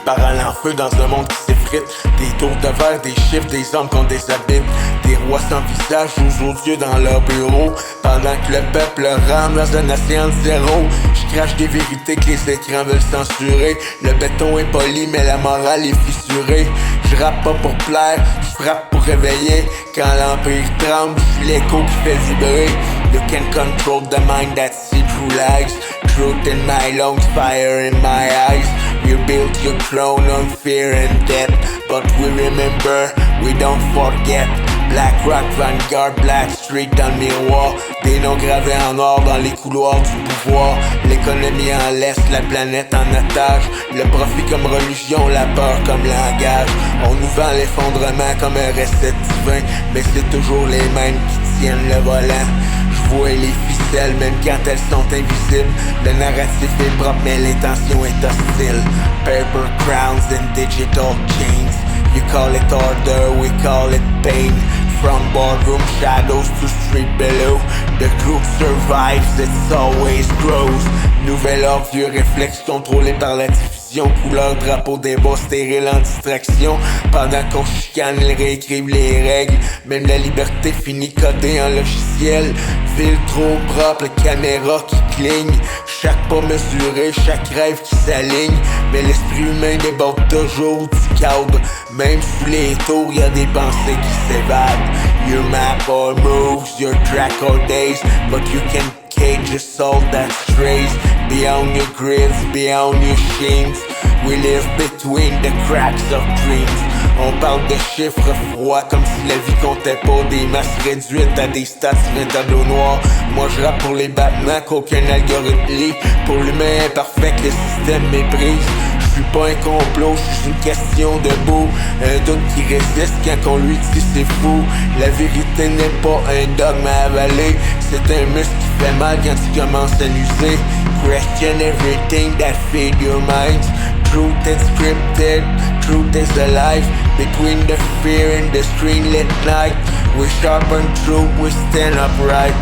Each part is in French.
paroles en feu dans un monde qui s'effrite. Des tours de verre, des chiffres, des hommes qu'on déshabite. Des rois sans visage, aux yeux dans leur bureau. Pendant que le peuple rame dans un océan de zéro. Je crache des vérités que les écrans veulent censurer. Le béton est poli mais la morale est fissurée. Je rappe pas pour plaire, je frappe pour réveiller. Quand l'empire tremble, je suis l'écho qui fait vibrer. You can control the mind that see through lies. Truth in my lungs, fire in my eyes. You built your throne on fear and death, but we remember, we don't forget. Black Rock, Vanguard, Black Street dans le miroir. Des noms gravés en or dans les couloirs du pouvoir. L'économie en laisse, la planète en otage. Le profit comme religion, la peur comme langage. On nous vend l'effondrement comme un recette divin, mais c'est toujours les mêmes qui tiennent le volant. Je vois les ficelles même quand elles sont invisibles. Le narratif est propre mais l'intention est hostile. Paper crowns and digital chains. You call it order, we call it pain. From boardroom shadows to street below. The group survives, it always grows. Nouvel ordre, vieux réflexe contrôlé par la diffusion. Couleur, drapeau, débat stérile en distraction. Pendant qu'on chicane, ils réécrivent les règles. Même la liberté finit codée en logiciel. Ville trop propre, caméra qui cligne. Chaque pas mesuré, chaque rêve qui s'aligne. Mais l'esprit humain déborde toujours du cadre. Même sous les tours, y'a des pensées qui s'évadent. Your map all moves, your track all days. But you can cage a soul that strays. Beyond your grids, beyond your schemes. We live between the cracks of dreams. On parle de chiffres froids comme si la vie comptait pas. Des masses réduites à des stats sur un tableau noir. Moi je rappe pour les battements qu'aucun algorithme lit. Pour l'humain imparfait que le système méprise. Je suis pas un complot, je suis une question de beau. Un doute qui résiste quand on lui dit c'est fou. La vérité n'est pas un dogme à avaler. C'est un muscle qui fait mal quand tu commences à l'user. Question everything that feed your minds. Truth is scripted, truth is alive. Between the fear and the screen-lit night, we sharpen truth, we stand upright.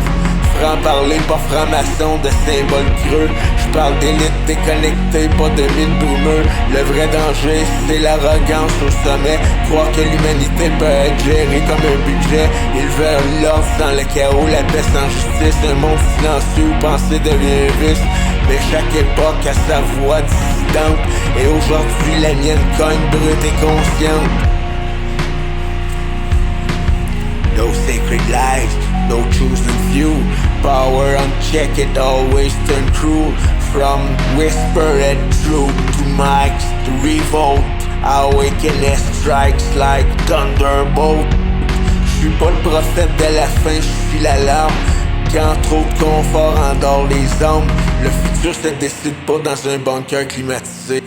Franc-parler, pas franc-maçon de symboles creux. J'parle d'élite déconnectée, pas de mine brumeux. Le vrai danger, c'est l'arrogance au sommet. Croire que l'humanité peut être gérée comme un budget. Ils veulent l'ordre sans le chaos, la paix sans justice. Un monde silencieux où penser devient un vice. Mais chaque époque a sa voix dissidente. Et aujourd'hui la mienne cogne brute et consciente. No sacred lives, no chosen few. Power unchecked, always turn true. From whispered truth to mics, to revolt. Awakeness strikes like thunderbolt. J'suis pas le prophète de la fin, j'suis l'alarme. Quand trop de confort endort les hommes, le futur se décide pas dans un bunker climatisé.